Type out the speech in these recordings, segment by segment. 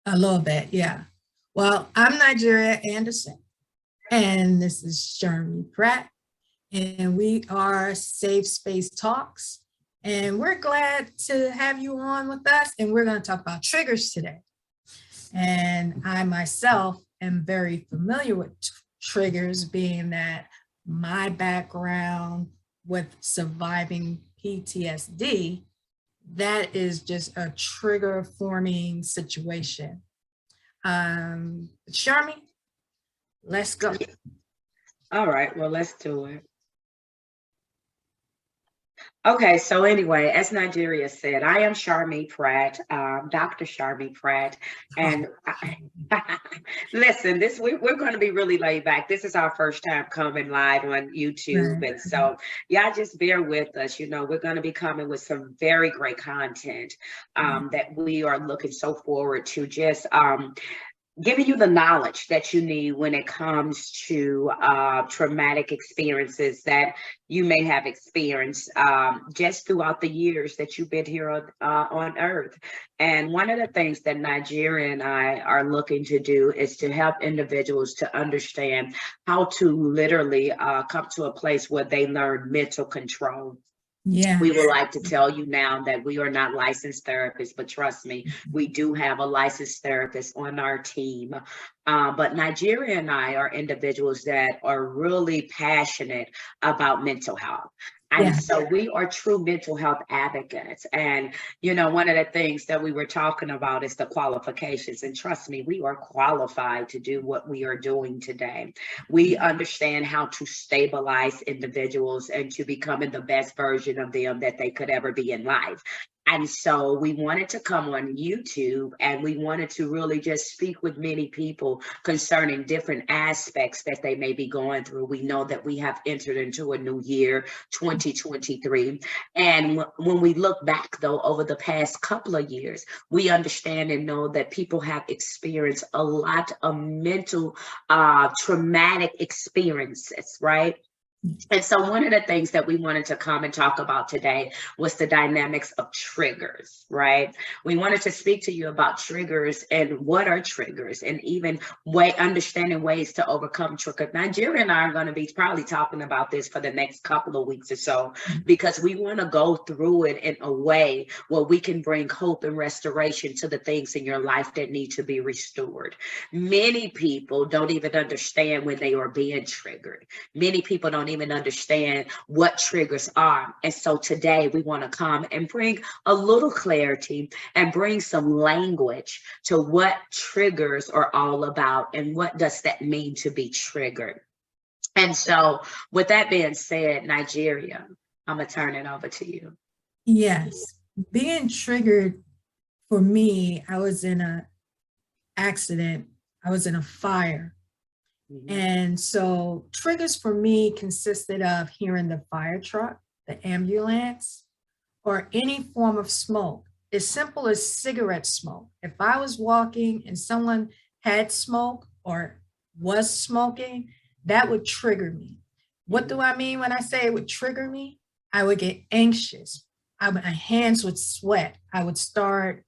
A little bit, yeah. Well, I'm Nigeria Anderson, and this is Sharmee Pratt, and we are Safe Space Talks. And we're glad to have you on with us, and we're going to talk about triggers today. And I myself am very familiar with triggers, being that my background with surviving PTSD, that is just a trigger forming situation. Sharmee, let's go. All right, well, let's do it. Okay, so anyway, as Nigeria said, I am Sharmee Pratt, Dr. Sharmee Pratt, and listen, we're going to be really laid back. This is our first time coming live on YouTube, Right. and so y'all just bear with us. We're going to be coming with some very great content that we are looking so forward to. Just giving you the knowledge that you need when it comes to traumatic experiences that you may have experienced just throughout the years that you've been here on Earth. And one of the things that Nigeria and I are looking to do is to help individuals to understand how to literally come to a place where they learn mental control. We would Yes. like to tell you now that we are not licensed therapists, but trust me, we do have a licensed therapist on our team. But Nigeria and I are individuals that are really passionate about mental health. And Yeah. so we are true mental health advocates. And, one of the things that we were talking about is the qualifications. And trust me, we are qualified to do what we are doing today. We understand how to stabilize individuals and to becoming the best version of them that they could ever be in life. And so we wanted to come on YouTube and we wanted to really just speak with many people concerning different aspects that they may be going through. We know that we have entered into a new year, 2023. And when we look back, though, over the past couple of years, we understand and know that people have experienced a lot of mental traumatic experiences, right? And so one of the things that we wanted to come and talk about today was the dynamics of triggers, right? We wanted to speak to you about triggers and what are triggers and even understanding ways to overcome triggers. Nigeria and I are going to be probably talking about this for the next couple of weeks or so, because we want to go through it in a way where we can bring hope and restoration to the things in your life that need to be restored. Many people don't even understand when they are being triggered. Many people don't even understand what triggers are. And so today we want to come and bring a little clarity and bring some language to what triggers are all about and what does that mean to be triggered. And so with that being said, Nigeria, I'm going to turn it over to you. Yes. Being triggered for me, I was in an accident, I was in a fire. And so triggers for me consisted of hearing the fire truck, the ambulance, or any form of smoke, as simple as cigarette smoke. If I was walking and someone had smoke or was smoking, that would trigger me. What do I mean when I say it would trigger me? I would get anxious. My hands would sweat. I would start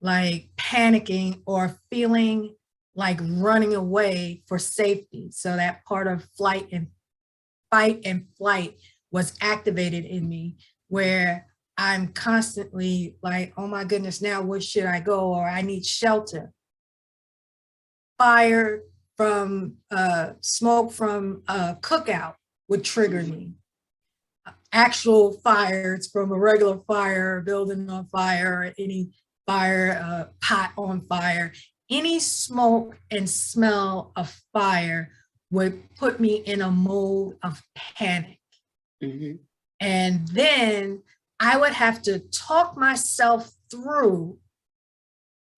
like panicking or feeling like running away for safety. So that part of fight and flight was activated in me, where I'm constantly like, oh my goodness, now where should I go? Or I need shelter. Fire from smoke from a cookout would trigger me. Actual fires from a regular fire, building on fire, or any fire, pot on fire, any smoke and smell of fire would put me in a mode of panic. And then I would have to talk myself through,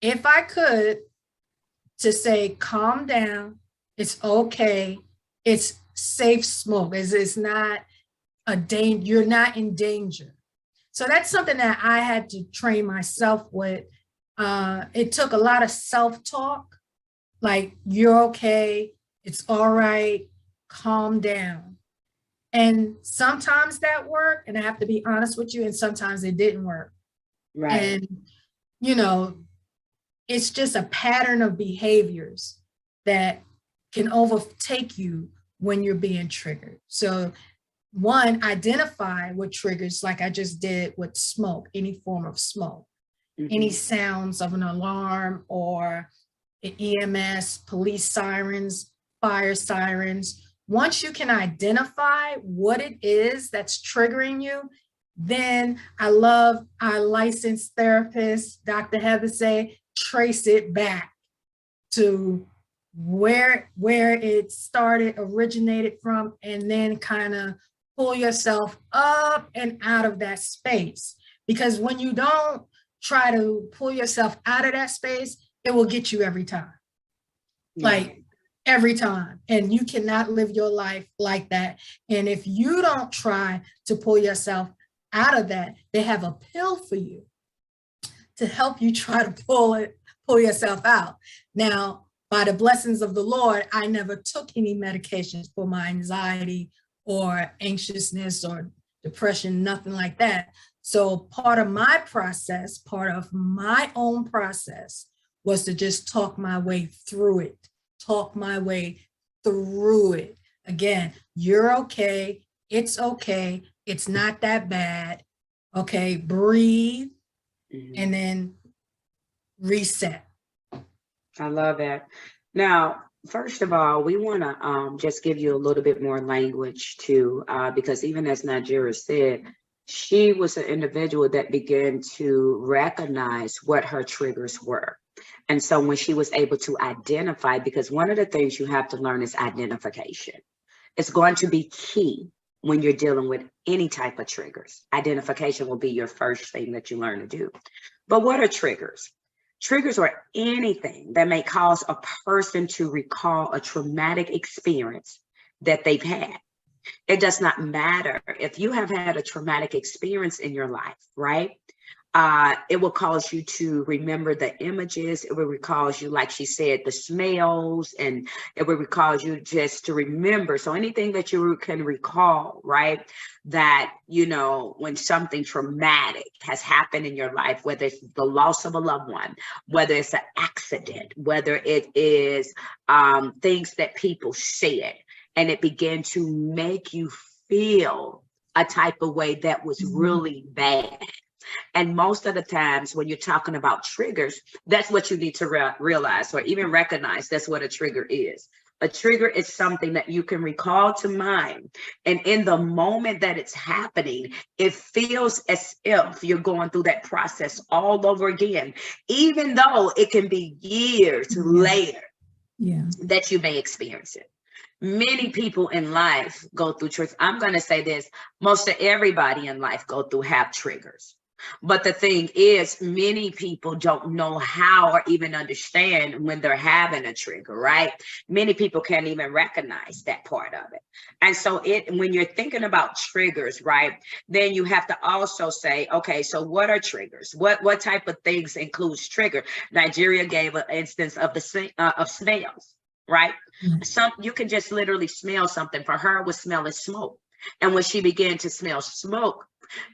if I could, to say, calm down, it's okay, it's safe smoke, it's not a danger, you're not in danger. So that's something that I had to train myself with. It took a lot of self-talk, like, you're okay, it's all right, calm down. And sometimes that worked, and I have to be honest with you, and sometimes it didn't work. Right. And, you know, it's just a pattern of behaviors that can overtake you when you're being triggered. So one, identify what triggers, like I just did with smoke, any form of smoke, any sounds of an alarm or an EMS, police sirens, fire sirens. Once you can identify what it is that's triggering you, then I love our licensed therapist, Dr. Heather say, trace it back to where it started, originated from, and then kind of pull yourself up and out of that space. Because when you don't try to pull yourself out of that space, it will get you every time. Like every time. And you cannot live your life like that. And if you don't try to pull yourself out of that, they have a pill for you to help you try to pull yourself out. Now, by the blessings of the Lord, I never took any medications for my anxiety or anxiousness or depression, nothing like that. So part of my process, part of my own process was to just talk my way through it, Again, you're okay. It's okay. It's not that bad. Okay, breathe and then reset. I love that. Now, first of all, we want to just give you a little bit more language too, because even as Nigeria said, she was an individual that began to recognize what her triggers were. And so when she was able to identify, because one of the things you have to learn is identification. It's going to be key when you're dealing with any type of triggers. Identification will be your first thing that you learn to do. But what are triggers? Triggers are anything that may cause a person to recall a traumatic experience that they've had. It does not matter if you have had a traumatic experience in your life, right? It will cause you to remember the images. It will cause you, like she said, the smells, and it will cause you just to remember. So anything that you can recall, right? That, you know, when something traumatic has happened in your life, whether it's the loss of a loved one, whether it's an accident, whether it is things that people said, and it began to make you feel a type of way that was really bad. And most of the times when you're talking about triggers, that's what you need to realize or even recognize. That's what a trigger is. A trigger is something that you can recall to mind. And in the moment that it's happening, it feels as if you're going through that process all over again, even though it can be years later that you may experience it. Many people in life go through triggers. I'm going to say this, most of everybody in life have triggers. But the thing is, many people don't know how or even understand when they're having a trigger, right? Many people can't even recognize that part of it. And so when you're thinking about triggers, right, then you have to also say, okay, so what are triggers? What type of things includes trigger? Nigeria gave an instance of of smells, right? You can just literally smell something. For her, it was smelling smoke. And when she began to smell smoke,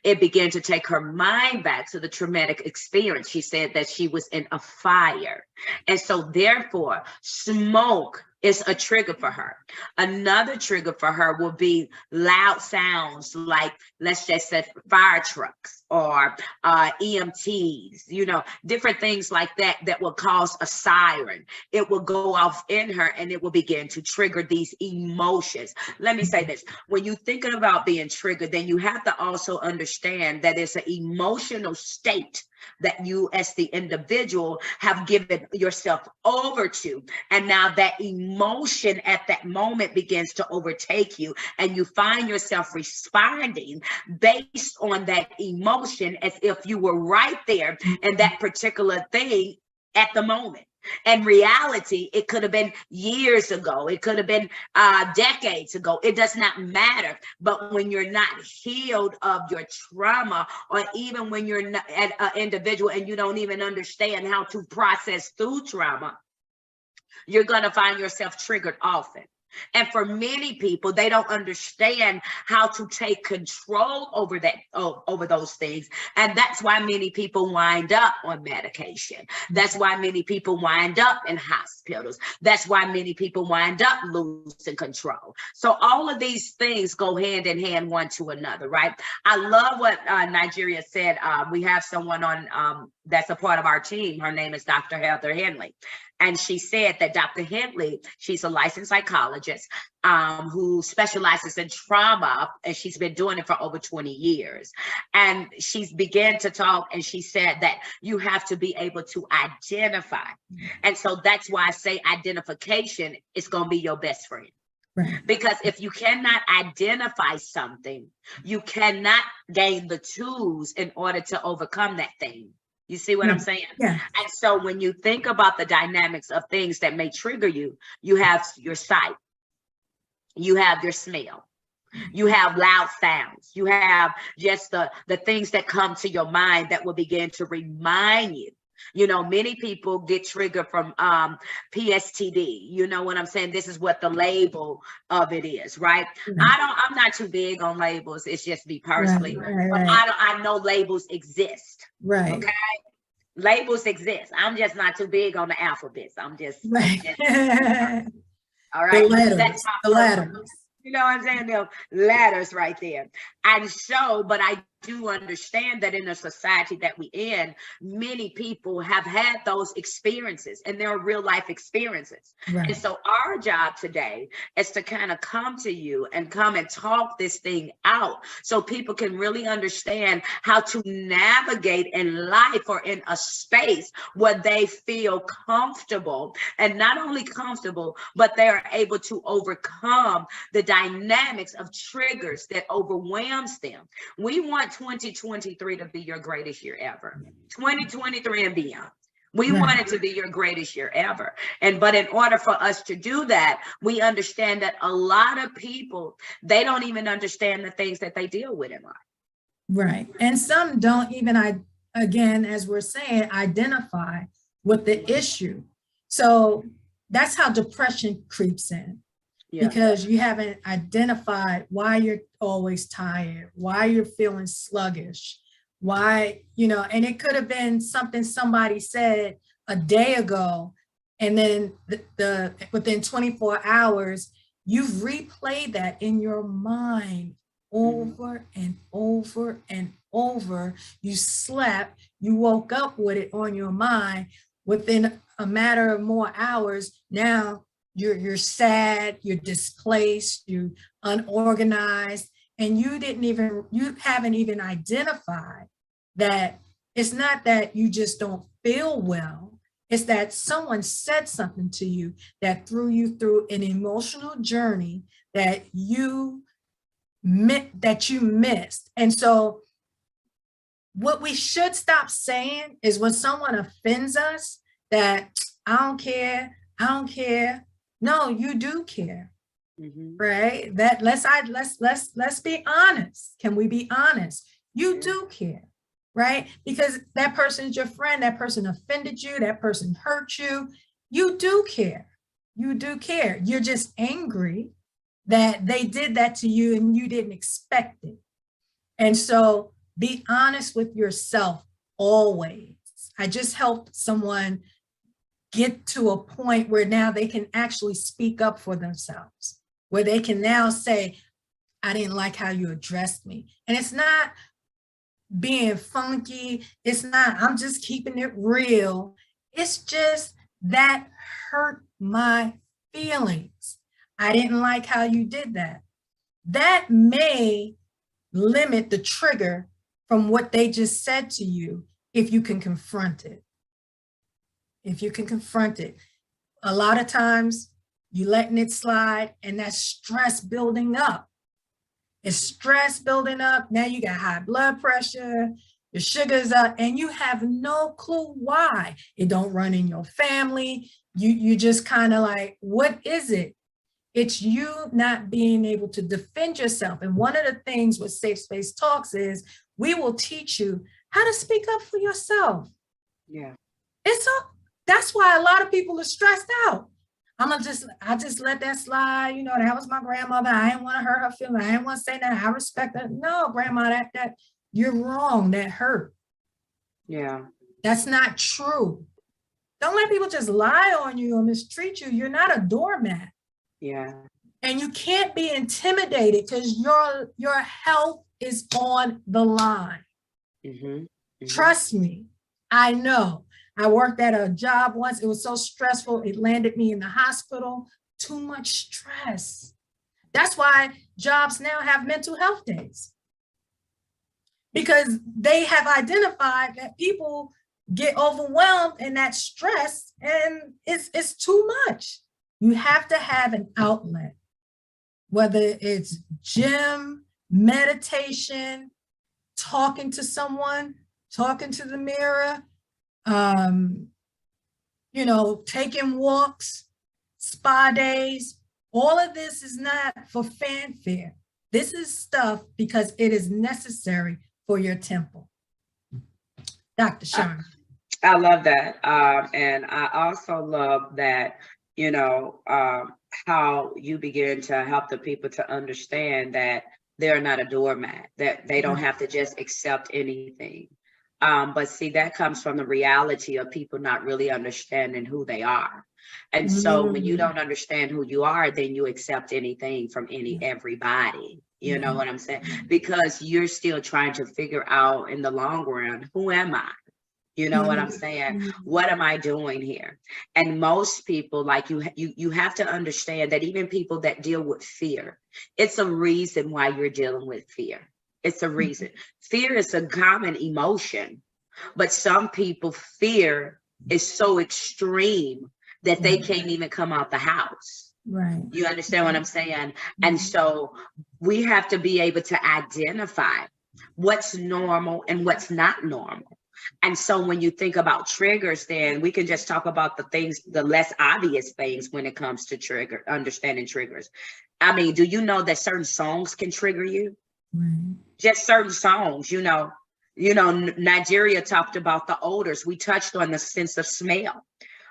it began to take her mind back to the traumatic experience. She said that she was in a fire. And so therefore, smoke is a trigger for her. Another trigger for her will be loud sounds like, let's just say, fire trucks or EMTs, you know, different things like that that will cause a siren. It will go off in her and it will begin to trigger these emotions. Let me say this. When you're thinking about being triggered, then you have to also understand that it's an emotional state that you as the individual have given yourself over to. And now that emotion at that moment begins to overtake you and you find yourself responding based on that emotion as if you were right there in that particular thing at the moment. In reality, it could have been years ago. It could have been decades ago. It does not matter. But when you're not healed of your trauma, or even when you're not an individual and you don't even understand how to process through trauma, you're going to find yourself triggered often. And for many people, they don't understand how to take control over that, over those things. And that's why many people wind up on medication. That's why many people wind up in hospitals. That's why many people wind up losing control. So all of these things go hand in hand, one to another, right? I love what Nigeria said. We have someone on that's a part of our team. Her name is Dr. Heather Henley. And she said that Dr. Henley, she's a licensed psychologist who specializes in trauma, and she's been doing it for over 20 years. And she's began to talk, and she said that you have to be able to identify. And so that's why I say identification is going to be your best friend. Right. Because if you cannot identify something, you cannot gain the tools in order to overcome that thing. You see what I'm saying? Yeah. And so when you think about the dynamics of things that may trigger you, you have your sight, you have your smell, you have loud sounds, you have just the things that come to your mind that will begin to remind you. You know, many people get triggered from PSTD. You know what I'm saying? This is what the label of it is, right? I'm not too big on labels. It's just me personally. Right. But I know labels exist. Right. Okay. Labels exist. I'm just not too big on the alphabets. I'm just right. All right. The letters. You know what I'm saying? The letters right there. And so, but I do understand that in the society that we in, many people have had those experiences, and they're real life experiences. Right. And so our job today is to kind of come to you and come and talk this thing out so people can really understand how to navigate in life or in a space where they feel comfortable, and not only comfortable, but they're able to overcome the dynamics of triggers that overwhelms them. We want 2023 to be your greatest year ever. 2023 and beyond. We want it to be your greatest year ever. But in order for us to do that, we understand that a lot of people, they don't even understand the things that they deal with in life. Right. And some don't even, again, as we're saying, identify with the issue. So that's how depression creeps in. Yeah. Because you haven't identified why you're always tired, why you're feeling sluggish, why, you know, and it could have been something somebody said a day ago, and then within 24 hours, you've replayed that in your mind over and over and over. You slept, you woke up with it on your mind. Within a matter of more hours, now you're sad, you're displaced, you're unorganized, and you haven't even identified that it's not that you just don't feel well, it's that someone said something to you that threw you through an emotional journey that you missed. And so what we should stop saying is when someone offends us that I don't care. No, you do care, right? That let's be honest. Can we be honest? You do care, right? Because that person is your friend. That person offended you. That person hurt you. You do care. You do care. You're just angry that they did that to you and you didn't expect it. And so be honest with yourself always. I just helped someone get to a point where now they can actually speak up for themselves, where they can now say, I didn't like how you addressed me. And it's not being funky. It's not, I'm just keeping it real. It's just that hurt my feelings. I didn't like how you did that. That may limit the trigger from what they just said to you if you can confront it. If you can confront it. A lot of times you letting it slide and that's stress building up. It's stress building up. Now you got high blood pressure, your sugar's up, and you have no clue why. It don't run in your family. You just kind of like, what is it? It's you not being able to defend yourself. And one of the things with Safe Space Talks is we will teach you how to speak up for yourself. Yeah. That's why a lot of people are stressed out. I just let that slide. You know, that was my grandmother. I didn't want to hurt her feelings. I didn't want to say that. I respect that. No, grandma, that you're wrong. That hurt. Yeah. That's not true. Don't let people just lie on you or mistreat you. You're not a doormat. Yeah. And you can't be intimidated because your health is on the line. Trust me, I know. I worked at a job once. It was so stressful. It landed me in the hospital. Too much stress. That's why jobs now have mental health days, because they have identified that people get overwhelmed in that stress, and it's too much. You have to have an outlet, whether it's gym, meditation, talking to someone, talking to the mirror, you know, taking walks, spa days. All of this is not for fanfare. This is stuff because it is necessary for your temple. Dr. Sharmee. I love that. And I also love that, you know, how you begin to help the people to understand that they're not a doormat, that they don't have to just accept anything. But see, that comes from the reality of people not really understanding who they are. And so when you don't understand who you are, then you accept anything from everybody. You know what I'm saying? Because you're still trying to figure out in the long run, who am I? You know what I'm saying? What am I doing here? And most people, like you have to understand that even people that deal with fear, it's a reason why you're dealing with fear. It's a reason. Fear is a common emotion, but some people, fear is so extreme that they can't even come out the house. Right. You understand what I'm saying? And so we have to be able to identify what's normal and what's not normal. And so when you think about triggers, then we can just talk about the things, the less obvious things when it comes to understanding triggers. I mean, do you know that certain songs can trigger you? Right. Just certain songs, you know, Nigeria talked about the odors. We touched on the sense of smell.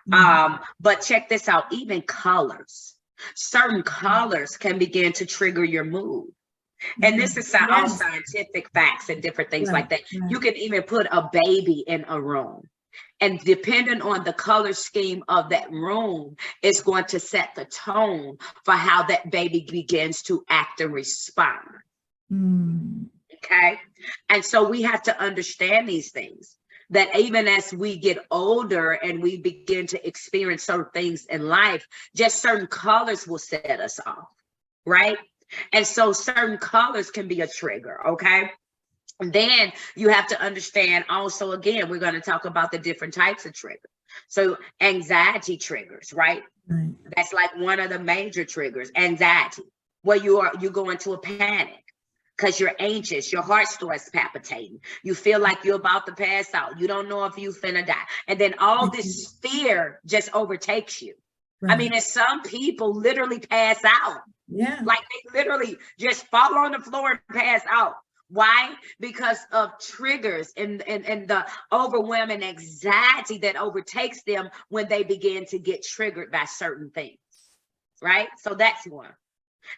But check this out, even colors. Certain colors can begin to trigger your mood. And this is all scientific facts and different things like that. You can even put a baby in a room, and depending on the color scheme of that room is going to set the tone for how that baby begins to act and respond. Okay. And so we have to understand these things, that even as we get older and we begin to experience certain things in life, just certain colors will set us off, right? And so certain colors can be a trigger, okay? And then you have to understand also, again, we're going to talk about the different types of triggers. So anxiety triggers, right? That's like one of the major triggers, anxiety, where you go into a panic because you're anxious, your heart starts palpitating. You feel like you're about to pass out. You don't know if you're finna die. And then all this fear just overtakes you. I mean, and some people literally pass out. Yeah. Like they literally just fall on the floor and pass out. Why? Because of triggers and the overwhelming anxiety that overtakes them when they begin to get triggered by certain things. Right? So that's one.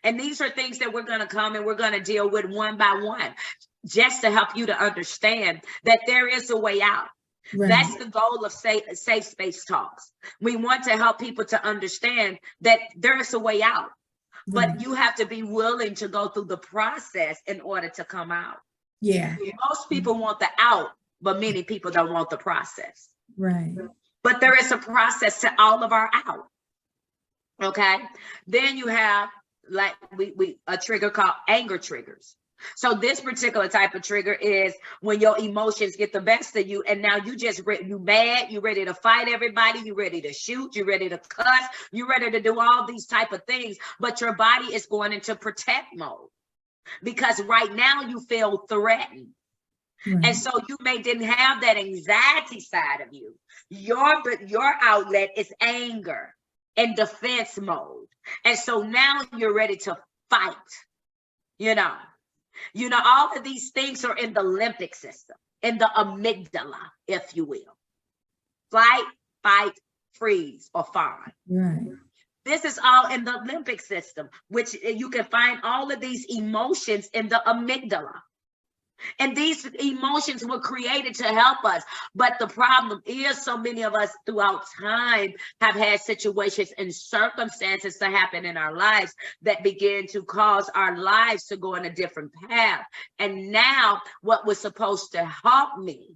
And these are things that we're going to come and we're going to deal with one by one, just to help you to understand that there is a way out. Right. That's the goal of Safe Space Talks. We want to help people to understand that there is a way out, but you have to be willing to go through the process in order to come out. Yeah. Most people want the out, but many people don't want the process. Right. But there is a process to all of our out. Okay. Then you have like a trigger called anger triggers. So this particular type of trigger is when your emotions get the best of you, and now you mad, you ready to fight everybody, you ready to shoot, you ready to cuss, you ready to do all these type of things, but your body is going into protect mode because right now you feel threatened. And so you didn't have that anxiety side of you. Your outlet is anger and defense mode. And so now you're ready to fight, all of these things are in the limbic system, in the amygdala, if you will. Flight, fight, freeze, or fawn. Right. This is all in the limbic system, which you can find all of these emotions in the amygdala. And these emotions were created to help us. But the problem is, so many of us throughout time have had situations and circumstances to happen in our lives that begin to cause our lives to go in a different path. And now what was supposed to help me,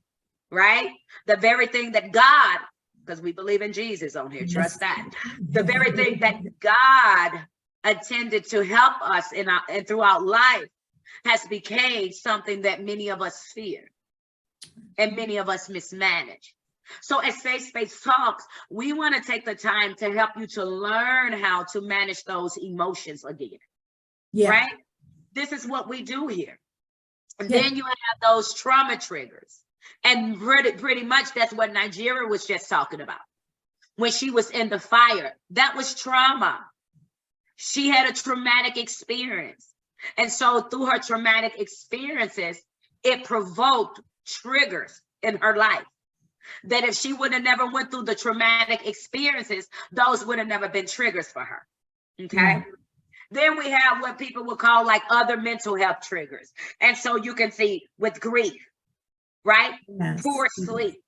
right? The very thing that God, because we believe in Jesus on here, trust that. The very thing that God intended to help us in our, and throughout life has become something that many of us fear and many of us mismanage. So at Safe Space Talks, we want to take the time to help you to learn how to manage those emotions again. Yeah. Right? This is what we do here. And then you have those trauma triggers. And pretty much that's what Nigeria was just talking about. When she was in the fire, that was trauma. She had a traumatic experience. And so through her traumatic experiences, it provoked triggers in her life that if she would have never went through the traumatic experiences, those would have never been triggers for her. Okay. Then we have what people would call like other mental health triggers. And so you can see with grief, right? Poor sleep,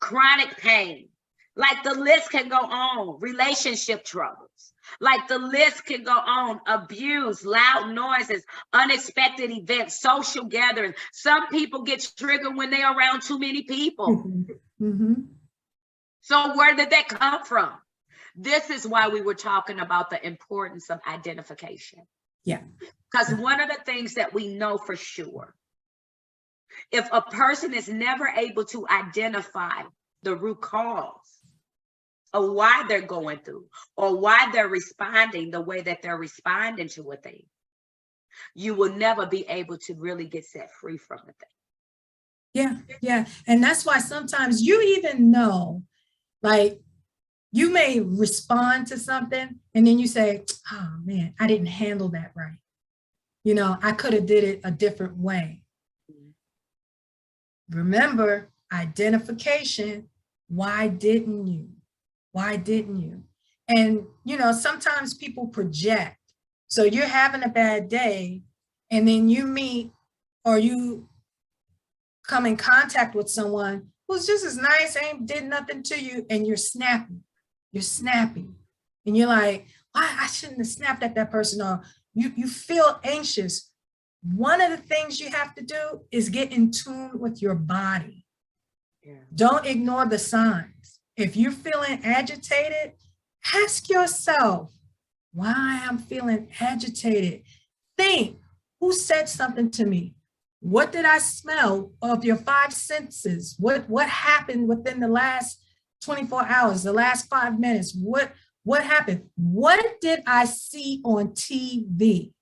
chronic pain, like the list can go on, relationship troubles. Like the list can go on, abuse, loud noises, unexpected events, social gatherings. Some people get triggered when they're around too many people. So where did that come from? This is why we were talking about the importance of identification. Yeah. Because one of the things that we know for sure, if a person is never able to identify the root cause of why they're going through or why they're responding the way that they're responding to a thing, you will never be able to really get set free from the thing. Yeah, yeah. And that's why sometimes you even know, like, you may respond to something and then you say, oh man, I didn't handle that right. You know, I could have did it a different way. Remember, identification. Why didn't you? Why didn't you? And, you know, sometimes people project. So you're having a bad day and then you meet or you come in contact with someone who's just as nice, ain't did nothing to you, and you're snappy. You're snappy. And you're like, why I shouldn't have snapped at that person, or you feel anxious. One of the things you have to do is get in tune with your body. Yeah. Don't ignore the signs. If you're feeling agitated, ask yourself why I'm feeling agitated. Think, who said something to me? What did I smell of your five senses? What happened within the last 24 hours, the last 5 minutes? What happened? What did I see on TV?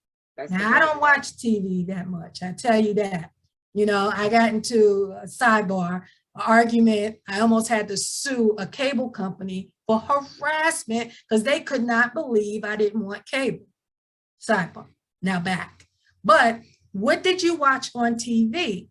Now, I don't watch TV that much, I tell you that. You know, I got into a sidebar, argument. I almost had to sue a cable company for harassment because they could not believe I didn't want cable. Sidebar, now back. But what did you watch on TV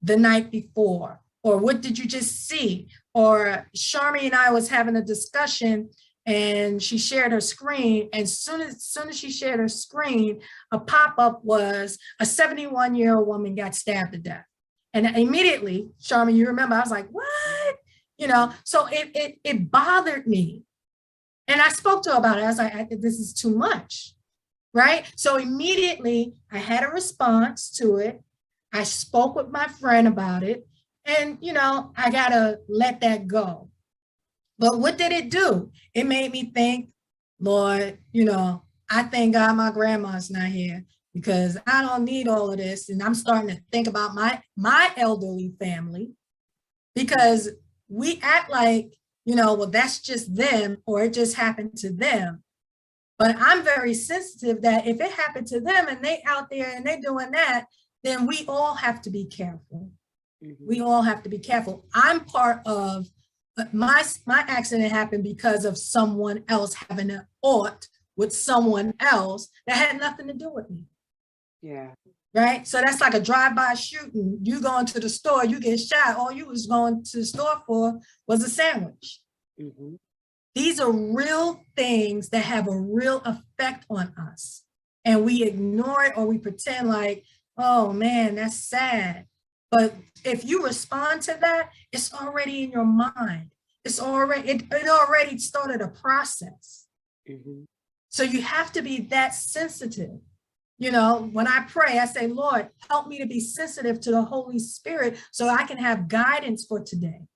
the night before? Or what did you just see? Or Sharmee and I was having a discussion and she shared her screen, and soon as she shared her screen, a pop-up was a 71-year-old woman got stabbed to death. And immediately, Sharmee, you remember, I was like, what? You know, so it bothered me. And I spoke to her about it. I was like, this is too much, right? So immediately I had a response to it. I spoke with my friend about it. And, you know, I got to let that go. But what did it do? It made me think, Lord, you know, I thank God my grandma's not here because I don't need all of this. And I'm starting to think about my elderly family, because we act like, you know, well, that's just them or it just happened to them. But I'm very sensitive that if it happened to them and they out there and they're doing that, then we all have to be careful. We all have to be careful. I'm part of my accident happened because of someone else having an ought with someone else that had nothing to do with me. Yeah. Right. So that's like a drive-by shooting. You going to the store, you get shot. All you was going to the store for was a sandwich. These are real things that have a real effect on us. And we ignore it or we pretend like, oh man, that's sad. But if you respond to that, it's already in your mind. It already started a process. Mhm. So you have to be that sensitive. You know, when I pray, I say, Lord, help me to be sensitive to the Holy Spirit so I can have guidance for today.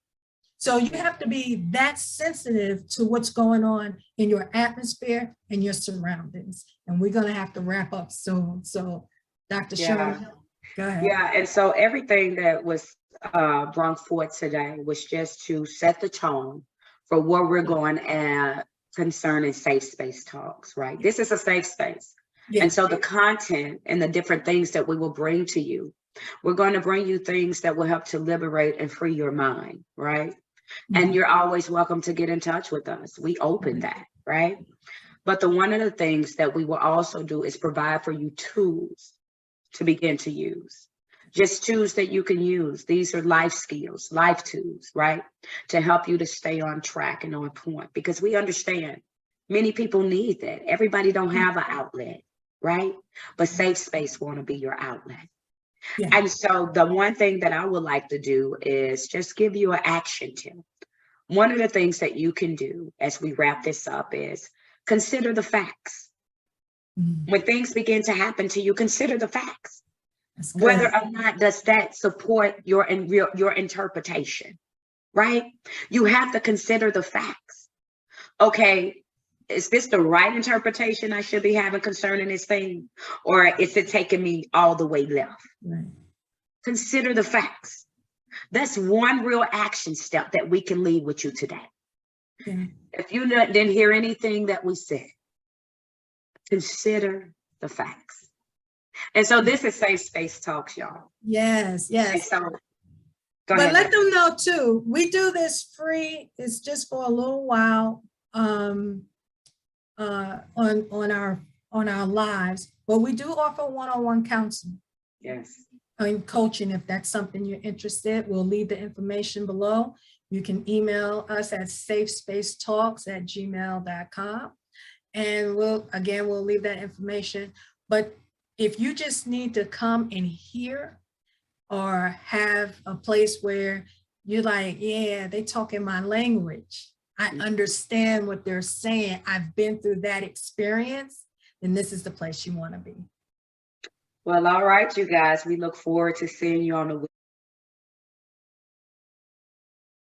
So you have to be that sensitive to what's going on in your atmosphere and your surroundings. And we're going to have to wrap up soon. So Dr. Yeah. Sharmee, go ahead. Yeah. And so everything that was brought forth today was just to set the tone for where we're going concerning safe space talks, right? This is a safe space. Yeah. And so the content and the different things that we will bring to you, we're going to bring you things that will help to liberate and free your mind, right? And you're always welcome to get in touch with us. We open that, right? But one of the things that we will also do is provide for you tools to begin to use. Just tools that you can use. These are life skills, life tools, right? To help you to stay on track and on point, because we understand many people need that. Everybody don't have an outlet, right? But Safe Space want to be your outlet. Yeah. And so the one thing that I would like to do is just give you an action tip. One of the things that you can do as we wrap this up is consider the facts. When things begin to happen to you, consider the facts. Whether or not does that support your interpretation, right? You have to consider the facts. Okay, is this the right interpretation I should be having concerning this thing? Or is it taking me all the way left? Right. Consider the facts. That's one real action step that we can leave with you today. Yeah. If you didn't hear anything that we said, consider the facts. And so this is Safe Space Talks, y'all. Yes, And yes. so, But let them know too, we do this free. It's just for a little while on our lives, but we do offer one-on-one counseling. Yes. And coaching, if that's something you're interested. We'll leave the information below. You can email us at safespacetalks@gmail.com. And we'll leave that information. But if you just need to come and hear or have a place where you're like, yeah, they talk in my language, I understand what they're saying, I've been through that experience, then this is the place you want to be. Well, all right, you guys, we look forward to seeing you on the